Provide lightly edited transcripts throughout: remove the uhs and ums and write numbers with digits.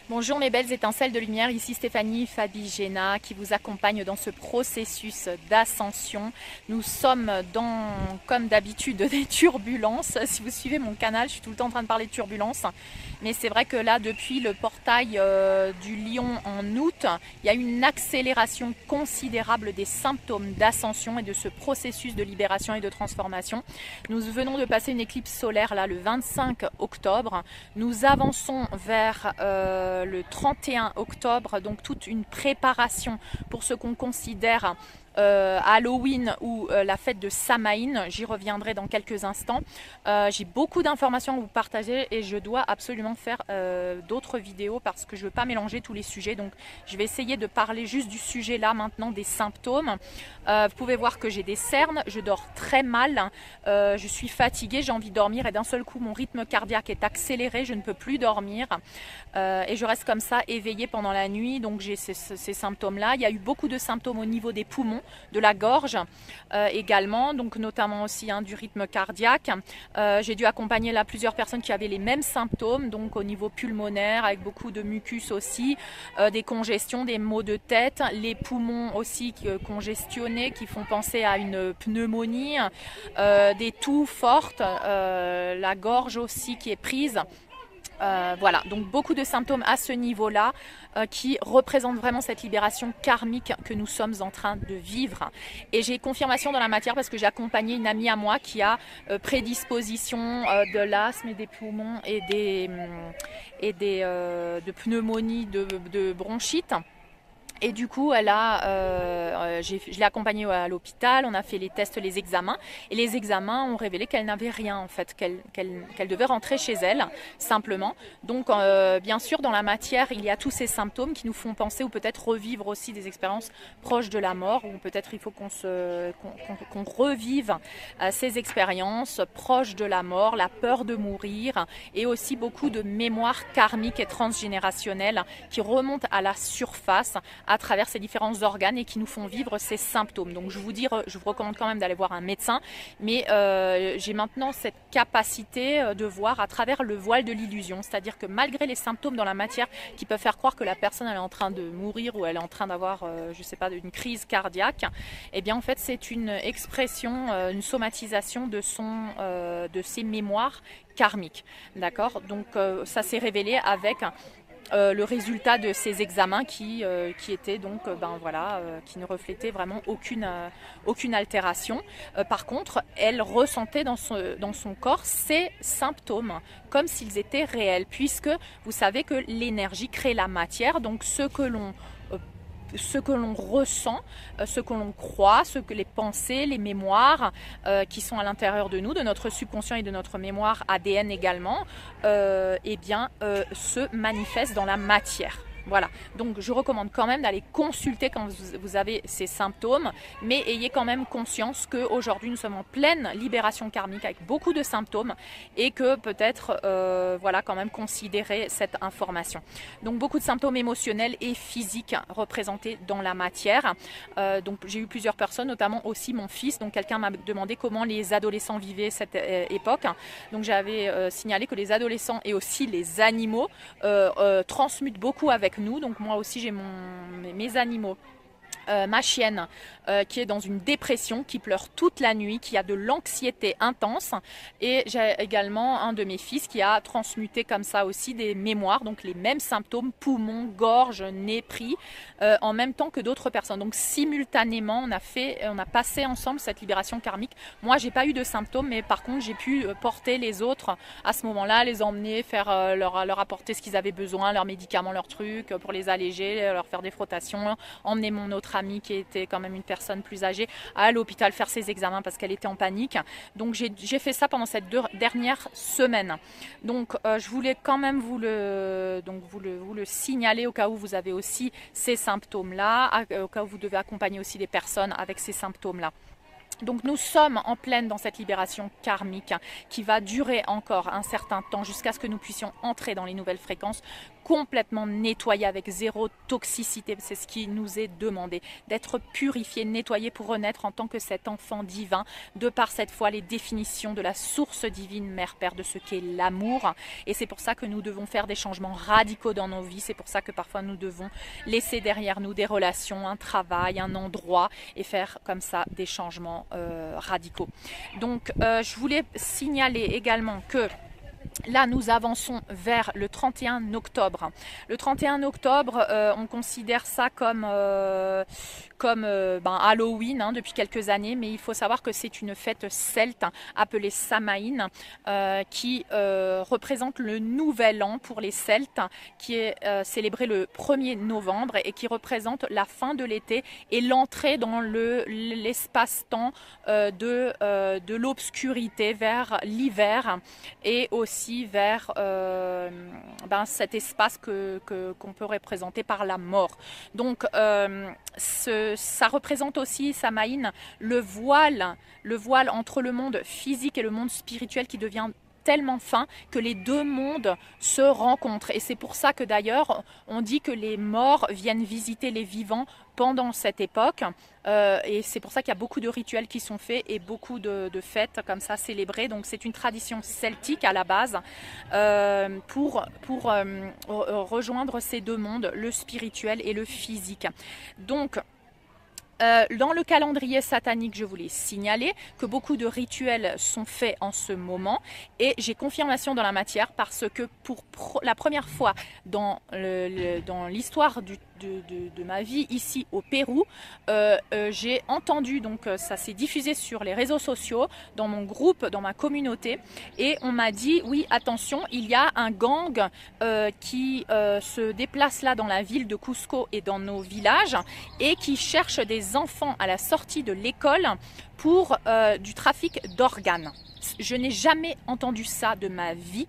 Bonjour mes belles étincelles de lumière, ici Stéphanie Fabigena qui vous accompagne dans ce processus d'ascension. Nous sommes dans, comme d'habitude, des turbulences. Si vous suivez mon canal, je suis tout le temps en train de parler de turbulences. Mais c'est vrai que là, depuis le portail du Lion en août, il y a une accélération considérable des symptômes d'ascension et de ce processus de libération et de transformation. Nous venons de passer une éclipse solaire là le 25 octobre. Nous avançons vers le 31 octobre, donc toute une préparation pour ce qu'on considère Halloween ou la fête de Samhain. J'y reviendrai dans quelques instants. J'ai beaucoup d'informations à vous partager et je dois absolument faire d'autres vidéos parce que je ne veux pas mélanger tous les sujets. Donc je vais essayer de parler juste du sujet là maintenant, des symptômes. Vous pouvez voir que j'ai des cernes, je dors très mal, je suis fatiguée, j'ai envie de dormir et d'un seul coup mon rythme cardiaque est accéléré, je ne peux plus dormir et je reste comme ça éveillée pendant la nuit. Donc j'ai ces symptômes là. Il y a eu beaucoup de symptômes au niveau des poumons, de la gorge également, donc notamment aussi du rythme cardiaque. J'ai dû accompagner là plusieurs personnes qui avaient les mêmes symptômes, donc au niveau pulmonaire avec beaucoup de mucus aussi, des congestions, des maux de tête, les poumons aussi congestionnés qui font penser à une pneumonie, des toux fortes, la gorge aussi qui est prise. Voilà, donc beaucoup de symptômes à ce niveau-là qui représentent vraiment cette libération karmique que nous sommes en train de vivre. Et j'ai confirmation dans la matière parce que j'ai accompagné une amie à moi qui a prédisposition de l'asthme et des poumons et de pneumonie, de bronchite. Et du coup, je l'ai accompagnée à l'hôpital, on a fait les tests, les examens. Et les examens ont révélé qu'elle n'avait rien en fait, qu'elle devait rentrer chez elle, simplement. Donc bien sûr, dans la matière, il y a tous ces symptômes qui nous font penser ou peut-être revivre aussi des expériences proches de la mort. Ou peut-être il faut qu'on revive ces expériences proches de la mort, la peur de mourir. Et aussi beaucoup de mémoires karmiques et transgénérationnelles qui remontent à la surface à travers ces différents organes et qui nous font vivre ces symptômes. Donc je vous recommande quand même d'aller voir un médecin, mais j'ai maintenant cette capacité de voir à travers le voile de l'illusion, c'est-à-dire que malgré les symptômes dans la matière qui peuvent faire croire que la personne elle est en train de mourir ou elle est en train d'avoir, je sais pas, une crise cardiaque, eh bien en fait c'est une expression, une somatisation de ses mémoires karmiques, d'accord. Donc ça s'est révélé avec le résultat de ces examens qui étaient donc qui ne reflétaient vraiment aucune altération. Par contre, elle ressentait dans son corps ces symptômes comme s'ils étaient réels, puisque vous savez que l'énergie crée la matière, donc ce que l'on ressent, ce que l'on croit, les pensées, les mémoires qui sont à l'intérieur de nous, de notre subconscient et de notre mémoire ADN également, se manifestent dans la matière. Voilà, donc je recommande quand même d'aller consulter quand vous avez ces symptômes, mais ayez quand même conscience qu'aujourd'hui nous sommes en pleine libération karmique avec beaucoup de symptômes et que peut-être quand même considérer cette information. Donc beaucoup de symptômes émotionnels et physiques représentés dans la matière. Donc j'ai eu plusieurs personnes, notamment aussi mon fils. Donc quelqu'un m'a demandé comment les adolescents vivaient cette époque. Donc j'avais signalé que les adolescents et aussi les animaux transmutent beaucoup avec nous. Donc moi aussi j'ai mes animaux. Ma chienne qui est dans une dépression, qui pleure toute la nuit, qui a de l'anxiété intense, et j'ai également un de mes fils qui a transmuté comme ça aussi des mémoires, donc les mêmes symptômes, poumons, gorge, nez pris, en même temps que d'autres personnes. Donc simultanément on a passé ensemble cette libération karmique. Moi j'ai pas eu de symptômes, mais par contre j'ai pu porter les autres à ce moment-là, les emmener, faire leur apporter ce qu'ils avaient besoin, leurs médicaments, leurs trucs pour les alléger, leur faire des frottations, emmener mon autre amie qui était quand même une personne plus âgée à l'hôpital faire ses examens parce qu'elle était en panique. Donc j'ai fait ça pendant cette dernière semaine. Donc je voulais quand même vous le signaler au cas où vous avez aussi ces symptômes-là, au cas où vous devez accompagner aussi des personnes avec ces symptômes-là. Donc nous sommes en pleine dans cette libération karmique qui va durer encore un certain temps jusqu'à ce que nous puissions entrer dans les nouvelles fréquences complètement nettoyé avec zéro toxicité. C'est ce qui nous est demandé, d'être purifié, nettoyé pour renaître en tant que cet enfant divin, de par cette fois les définitions de la source divine, Mère Père, de ce qu'est l'amour. Et c'est pour ça que nous devons faire des changements radicaux dans nos vies. C'est pour ça que parfois nous devons laisser derrière nous des relations, un travail, un endroit et faire comme ça des changements radicaux. Donc je voulais signaler également que là, nous avançons vers le 31 octobre. Le 31 octobre, on considère ça comme Halloween hein, depuis quelques années, mais il faut savoir que c'est une fête celte appelée Samhain qui représente le nouvel an pour les Celtes, qui est célébré le 1er novembre et qui représente la fin de l'été et l'entrée dans l'espace-temps de l'obscurité vers l'hiver et aussi vers cet espace qu'on peut représenter par la mort. Donc ça représente aussi, Samhain, le voile entre le monde physique et le monde spirituel qui devient tellement fin que les deux mondes se rencontrent. Et c'est pour ça que d'ailleurs on dit que les morts viennent visiter les vivants pendant cette époque et c'est pour ça qu'il y a beaucoup de rituels qui sont faits et beaucoup de fêtes comme ça célébrées. Donc c'est une tradition celtique à la base pour rejoindre ces deux mondes, le spirituel et le physique. Donc dans le calendrier satanique, je voulais signaler que beaucoup de rituels sont faits en ce moment et j'ai confirmation dans la matière parce que pour la première fois dans l'histoire de ma vie ici au Pérou, j'ai entendu, donc ça s'est diffusé sur les réseaux sociaux, dans mon groupe, dans ma communauté, et on m'a dit oui attention, il y a un gang qui se déplace là dans la ville de Cusco et dans nos villages et qui cherche des enfants à la sortie de l'école pour du trafic d'organes. Je n'ai jamais entendu ça de ma vie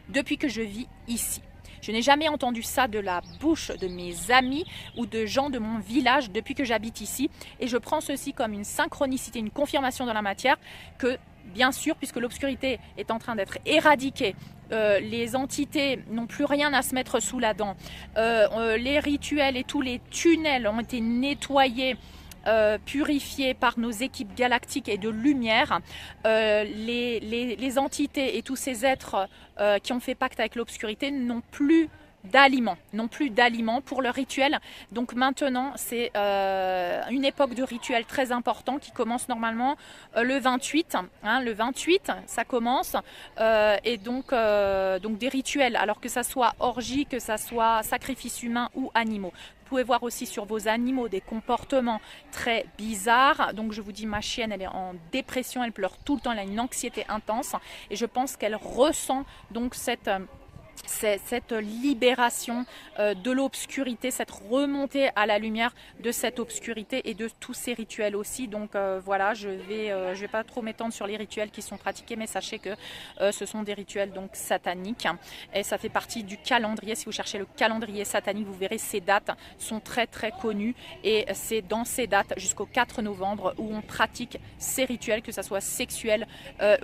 depuis que je vis ici. Je n'ai jamais entendu ça de la bouche de mes amis ou de gens de mon village depuis que j'habite ici. Et je prends ceci comme une synchronicité, une confirmation dans la matière que, bien sûr, puisque l'obscurité est en train d'être éradiquée, les entités n'ont plus rien à se mettre sous la dent, les rituels et tous les tunnels ont été nettoyés, purifiés par nos équipes galactiques et de lumière, les entités et tous ces êtres qui ont fait pacte avec l'obscurité n'ont plus d'aliments pour le rituel. Donc maintenant c'est une époque de rituel très important qui commence normalement le 28 hein, le 28 ça commence et donc des rituels, alors que ça soit orgie, que ça soit sacrifice humain ou animaux. Vous pouvez voir aussi sur vos animaux des comportements très bizarres. Donc je vous dis, ma chienne, elle est en dépression, elle pleure tout le temps, elle a une anxiété intense et je pense qu'elle ressent donc cette libération de l'obscurité, cette remontée à la lumière de cette obscurité et de tous ces rituels aussi. Donc voilà, je vais pas trop m'étendre sur les rituels qui sont pratiqués, mais sachez que ce sont des rituels donc sataniques et ça fait partie du calendrier. Si vous cherchez le calendrier satanique, vous verrez ces dates sont très très connues et c'est dans ces dates jusqu'au 4 novembre où on pratique ces rituels, que ça soit sexuel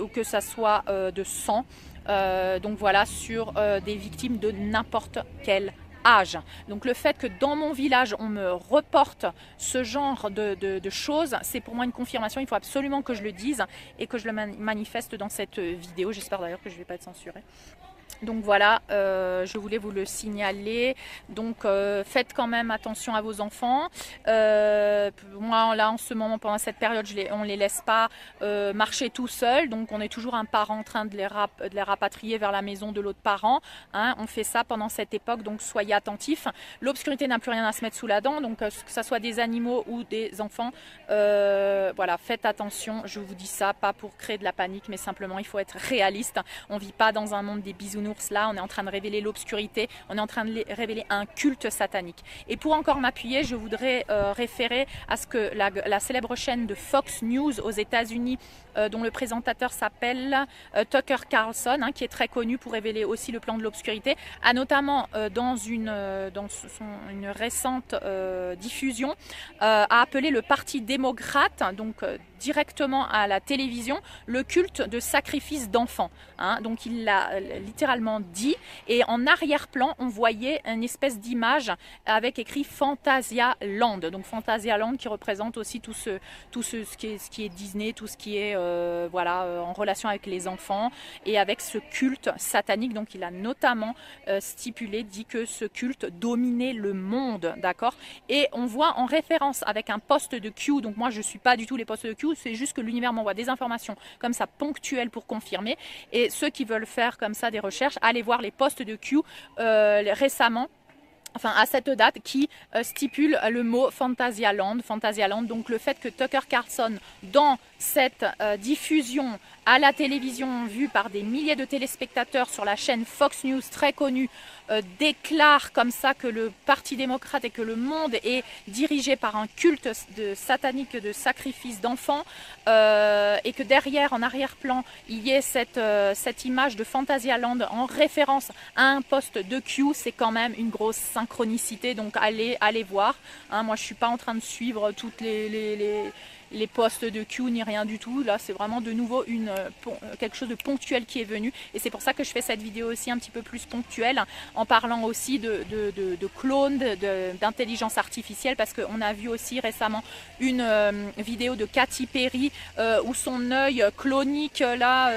ou que ça soit de sang. Donc voilà, sur des victimes de n'importe quel âge. Donc le fait que dans mon village on me reporte ce genre de choses, c'est pour moi une confirmation. Il faut absolument que je le dise et que je le manifeste dans cette vidéo. J'espère d'ailleurs que je ne vais pas être censurée. Donc voilà, je voulais vous le signaler. Donc faites quand même attention à vos enfants. Moi là en ce moment, pendant cette période, on ne les laisse pas marcher tout seuls. Donc on est toujours un parent en train de les rapatrier vers la maison de l'autre parent. Hein. On fait ça pendant cette époque, donc soyez attentifs. L'obscurité n'a plus rien à se mettre sous la dent. Donc que ce soit des animaux ou des enfants, voilà, faites attention. Je vous dis ça, pas pour créer de la panique, mais simplement il faut être réaliste. On ne vit pas dans un monde des bisounours. Là, on est en train de révéler l'obscurité, on est en train de révéler un culte satanique. Et pour encore m'appuyer, je voudrais référer à ce que la célèbre chaîne de Fox News aux États-Unis, dont le présentateur s'appelle Tucker Carlson, hein, qui est très connu pour révéler aussi le plan de l'obscurité, a notamment dans une récente diffusion a appelé le Parti démocrate, donc directement à la télévision le culte de sacrifice d'enfants. Hein. Donc il l'a littéralement dit, et en arrière-plan on voyait une espèce d'image avec écrit Fantasia Land. Donc Fantasia Land qui représente aussi ce qui est Disney, tout ce qui est en relation avec les enfants et avec ce culte satanique. Donc il a notamment dit que ce culte dominait le monde, d'accord. Et on voit en référence avec un post de Q, donc moi je suis pas du tout les posts de Q, c'est juste que l'univers m'envoie des informations comme ça ponctuelles pour confirmer, et ceux qui veulent faire comme ça des recherches, allez voir les posts de Q récemment, enfin à cette date, qui stipule le mot Fantasyland. Donc le fait que Tucker Carlson, dans cette diffusion à la télévision vue par des milliers de téléspectateurs sur la chaîne Fox News très connue, déclare comme ça que le Parti démocrate et que le monde est dirigé par un culte satanique de sacrifice d'enfants, et que derrière, en arrière-plan, il y ait cette image de Fantasyland en référence à un post de Q, c'est quand même une grosse synchronicité. Donc allez voir. Hein, moi je suis pas en train de suivre toutes les posts de Q ni rien du tout. Là c'est vraiment de nouveau quelque chose de ponctuel qui est venu, et c'est pour ça que je fais cette vidéo aussi un petit peu plus ponctuelle, en parlant aussi de clones, d'intelligence artificielle, parce qu'on a vu aussi récemment une vidéo de Katy Perry où son œil clonique là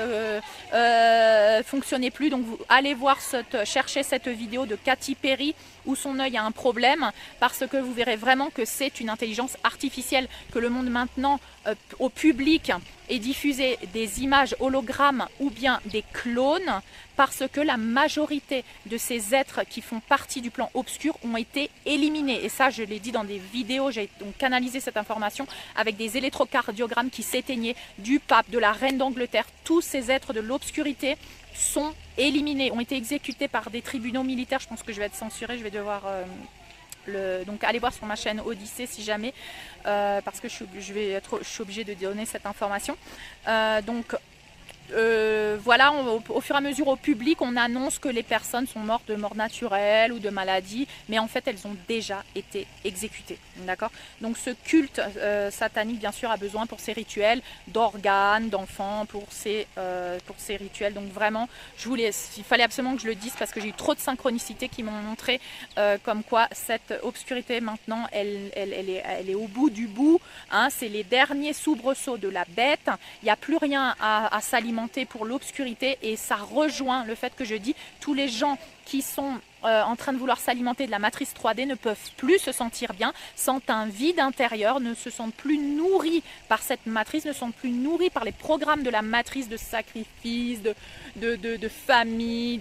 fonctionnait plus. Donc vous allez voir, chercher cette vidéo de Katy Perry où son œil a un problème, parce que vous verrez vraiment que c'est une intelligence artificielle, que le monde maintenant au public est diffusé des images hologrammes ou bien des clones, parce que la majorité de ces êtres qui font partie du plan obscur ont été éliminés. Et ça, je l'ai dit dans des vidéos, j'ai donc canalisé cette information avec des électrocardiogrammes qui s'éteignaient, du pape, de la reine d'Angleterre. Tous ces êtres de l'obscurité sont éliminés, ont été exécutés par des tribunaux militaires. Je pense que je vais être censurée, je vais devoir... donc allez voir sur ma chaîne Odyssée si jamais, parce que je suis obligée de donner cette information. Voilà, au fur et à mesure au public, on annonce que les personnes sont mortes de mort naturelle ou de maladie, mais en fait elles ont déjà été exécutées, d'accord. Donc ce culte satanique bien sûr a besoin pour ses rituels d'organes, d'enfants, pour ses rituels. Donc vraiment, il fallait absolument que je le dise, parce que j'ai eu trop de synchronicités qui m'ont montré comme quoi cette obscurité maintenant elle est au bout du bout, hein. C'est les derniers soubresauts de la bête, il n'y a plus rien à s'alimenter pour l'obscurité, et ça rejoint le fait que je dis, tous les gens qui sont en train de vouloir s'alimenter de la matrice 3D ne peuvent plus se sentir bien, sentent un vide intérieur, ne se sentent plus nourris par cette matrice, ne sont plus nourris par les programmes de la matrice de sacrifice, de famille,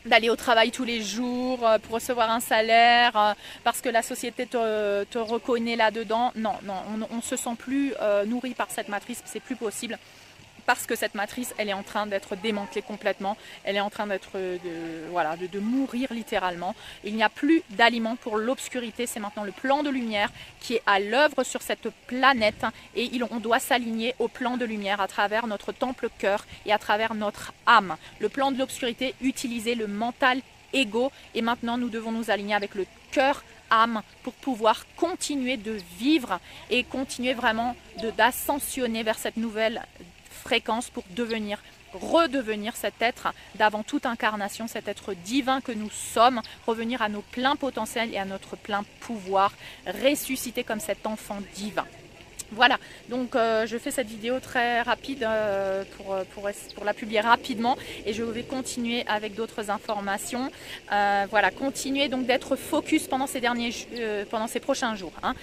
d'aller au travail tous les jours pour recevoir un salaire, parce que la société te reconnaît là-dedans. Non, on ne se sent plus nourri par cette matrice, c'est plus possible. Parce que cette matrice, elle est en train d'être démantelée complètement, elle est en train d'être de mourir littéralement. Il n'y a plus d'aliments pour l'obscurité, c'est maintenant le plan de lumière qui est à l'œuvre sur cette planète, et on doit s'aligner au plan de lumière à travers notre temple cœur et à travers notre âme. Le plan de l'obscurité utilisait le mental égo, et maintenant nous devons nous aligner avec le cœur âme pour pouvoir continuer de vivre et continuer vraiment d'ascensionner vers cette nouvelle fréquence, pour redevenir cet être d'avant toute incarnation, cet être divin que nous sommes, revenir à nos pleins potentiels et à notre plein pouvoir, ressusciter comme cet enfant divin. Voilà, donc je fais cette vidéo très rapide pour la publier rapidement, et je vais continuer avec d'autres informations. Voilà, continuer donc d'être focus pendant ces prochains jours, hein.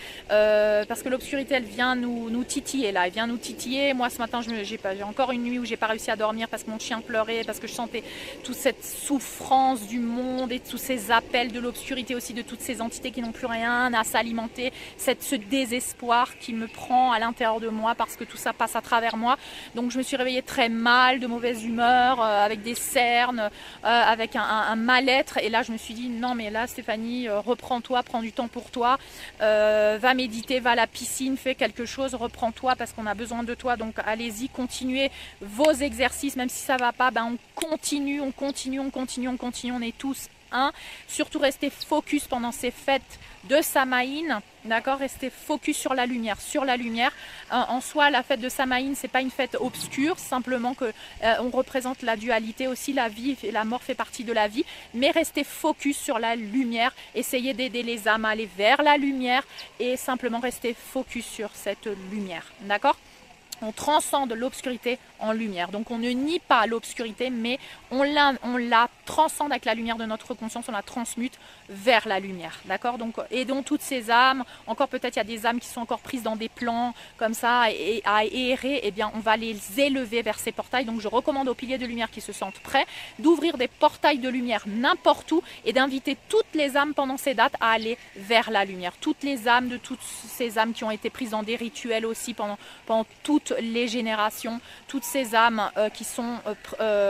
Parce que l'obscurité elle vient nous titiller là, elle vient nous titiller. Moi ce matin j'ai encore une nuit où j'ai pas réussi à dormir parce que mon chien pleurait, parce que je sentais toute cette souffrance du monde et tous ces appels de l'obscurité aussi, de toutes ces entités qui n'ont plus rien à s'alimenter, ce désespoir qui me prend à l'intérieur de moi, parce que tout ça passe à travers moi. Donc je me suis réveillée très mal, de mauvaise humeur, avec des cernes, avec un mal-être, et là je me suis dit non mais là Stéphanie, reprends-toi, prends du temps pour toi, va méditer, va à la piscine, fais quelque chose, reprends-toi, parce qu'on a besoin de toi. Donc allez-y, continuez vos exercices, même si ça va pas, on continue, on est tous un. Surtout restez focus pendant ces fêtes de Samhain. D'accord, restez focus sur la lumière. En soi, la fête de Samhain, c'est pas une fête obscure, simplement que on représente la dualité aussi, la vie et la mort fait partie de la vie, mais restez focus sur la lumière. Essayez d'aider les âmes à aller vers la lumière et simplement restez focus sur cette lumière. D'accord? On transcende l'obscurité en lumière. Donc on ne nie pas l'obscurité, mais on la transcende avec la lumière de notre conscience, on la transmute vers la lumière. D'accord? Donc aidons toutes ces âmes. Encore peut-être il y a des âmes qui sont encore prises dans des plans comme ça et à errer. Eh bien on va les élever vers ces portails. Donc je recommande aux piliers de lumière qui se sentent prêts d'ouvrir des portails de lumière n'importe où et d'inviter toutes les âmes pendant ces dates à aller vers la lumière. Toutes les âmes de toutes ces âmes qui ont été prises dans des rituels aussi pendant toutes les générations, toutes ces âmes qui sont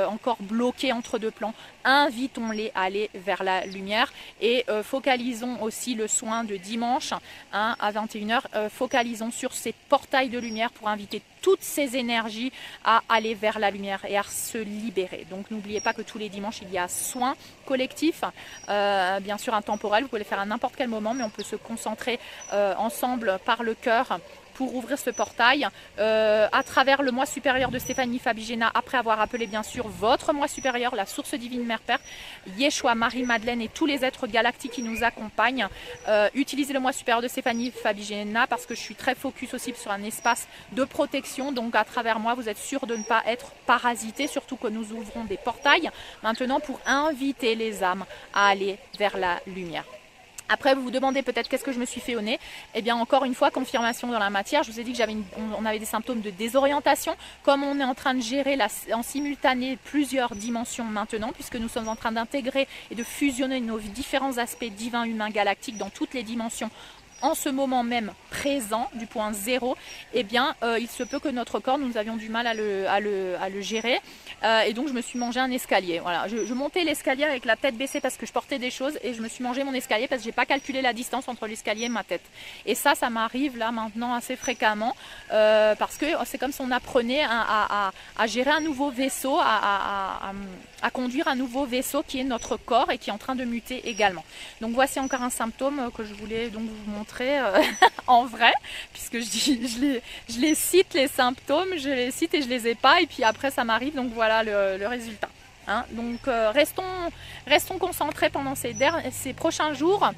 encore bloquées entre deux plans, invitons-les à aller vers la lumière et focalisons aussi le soin de dimanche à 21 h, focalisons sur ces portails de lumière pour inviter toutes ces énergies à aller vers la lumière et à se libérer. Donc n'oubliez pas que tous les dimanches il y a soin collectif, bien sûr intemporel, vous pouvez le faire à n'importe quel moment, mais on peut se concentrer ensemble par le cœur pour ouvrir ce portail à travers le moi supérieur de Stéphanie Fabigena, après avoir appelé bien sûr votre moi supérieur, la source divine Mère Père, Yeshua, Marie-Madeleine et tous les êtres galactiques qui nous accompagnent. Utilisez le moi supérieur de Stéphanie Fabigena parce que je suis très focus aussi sur un espace de protection, donc à travers moi vous êtes sûr de ne pas être parasité, surtout que nous ouvrons des portails maintenant pour inviter les âmes à aller vers la lumière. Après, vous vous demandez peut-être qu'est-ce que je me suis fait au nez. Eh bien, encore une fois, confirmation dans la matière. Je vous ai dit que on avait des symptômes de désorientation. Comme on est en train de gérer en simultané plusieurs dimensions maintenant, puisque nous sommes en train d'intégrer et de fusionner nos différents aspects divins, humains, galactiques dans toutes les dimensions en ce moment même présent du point zéro, eh bien il se peut que notre corps, nous avions du mal à le gérer et donc je me suis mangé un escalier. Voilà, je montais l'escalier avec la tête baissée parce que je portais des choses et je me suis mangé mon escalier parce que j'ai pas calculé la distance entre l'escalier et ma tête. Et ça m'arrive là maintenant assez fréquemment parce que c'est comme si on apprenait à gérer un nouveau vaisseau, à conduire un nouveau vaisseau qui est notre corps et qui est en train de muter également. Donc voici encore un symptôme que je voulais donc vous montrer en vrai, puisque je les cite les symptômes, je les cite et je les ai pas et puis après ça m'arrive, donc voilà le résultat. Hein, donc restons concentrés pendant ces prochains jours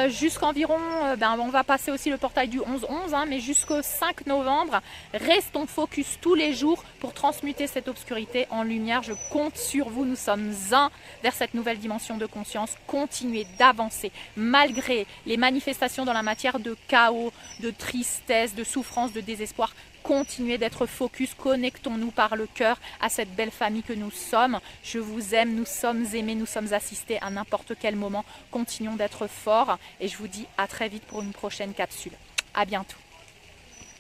jusqu'environ, on va passer aussi le portail du 11-11, hein, mais jusqu'au 5 novembre, restons focus tous les jours pour transmuter cette obscurité en lumière. Je compte sur vous, nous sommes un vers cette nouvelle dimension de conscience. Continuez d'avancer malgré les manifestations dans la matière de chaos, de tristesse, de souffrance, de désespoir. Continuez d'être focus, connectons-nous par le cœur à cette belle famille que nous sommes. Je vous aime, nous sommes aimés, nous sommes assistés à n'importe quel moment. Continuons d'être forts et je vous dis à très vite pour une prochaine capsule. À bientôt.